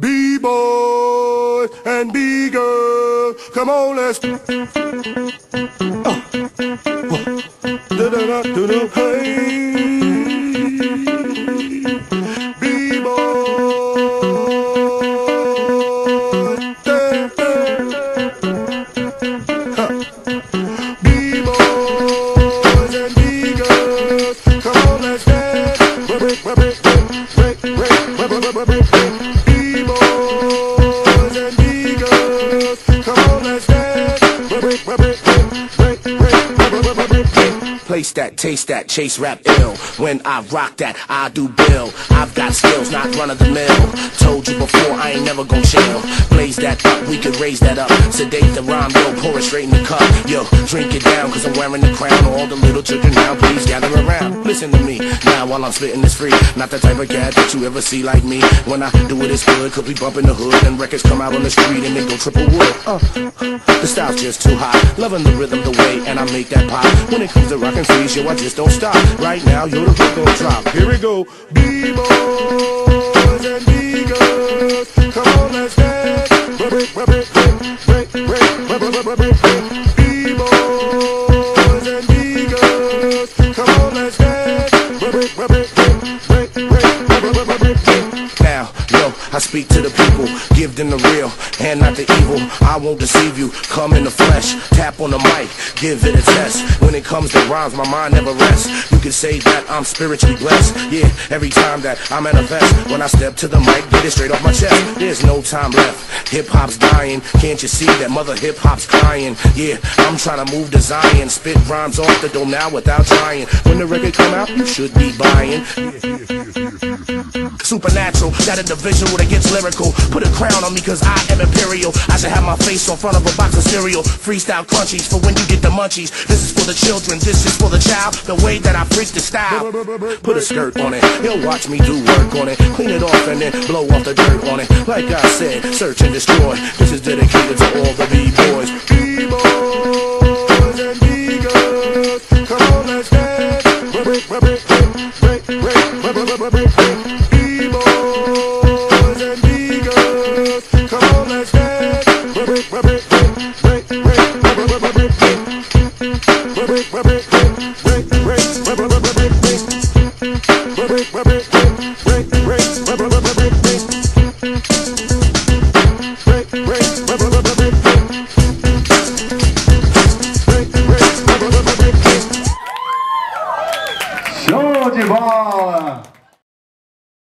B-boy and B-girl, come on, let's da-da-da-da-da, hey. B-boy, B-boys and B-girls, come on, let's dance. B-boys and B-girls, come on, let's dance. Place that, taste that, chase rap ill. When I rock that, I do bill. I've got skills, not run of the mill. Told you before, I ain't never gon' chill. Blaze that up, we could raise that up. Sedate the rhyme, yo, pour it straight in the cup. Yo, drink it down, cause I'm wearing the crown. All the little children now, please gather around. Listen to me, now while I'm spitting this free. Not the type of cat that you ever see like me. When I do it, it's good, cause we bump in the hood. And records come out on the street and they go triple wood. The style's just too hot. Loving the rhythm, the way, and I make that pop. When it comes to rockin' freeze, yo, I just don't stop. Right now, yo, the hook gon' drop. Here we go. B-boys and B-girls, come on, let's dance. B-boys and B-girls, come on, let's dance. Now, yo, I speak to the people, give them the real and not the evil. I won't deceive you, come in the flesh, tap on the mic, give it a test. When it comes to rhymes, my mind never rests. You can say that I'm spiritually blessed. Yeah, every time that I manifest, when I step to the mic, get it straight off my chest. There's no time left, hip-hop's dying. Can't you see that mother hip-hop's crying? Yeah, I'm trying to move to Zion, spit rhymes off the dome now without trying. When the record come out, you should be buying. Supernatural, got a division where it gets lyrical. Put a crown on me cause I am imperial. I should have my face on front of a box of cereal. Freestyle crunchies for when you get the munchies. This is for the children, this is for the child. The way that I freak the style. Put a skirt on it, you'll watch me do work on it. Clean it off and then blow off the dirt on it. Like I said, search and destroy. This is dedicated to all the B-boys. B-boys and B-girls, come on, let's dance. B-boys and B-girls, come on, let's dance.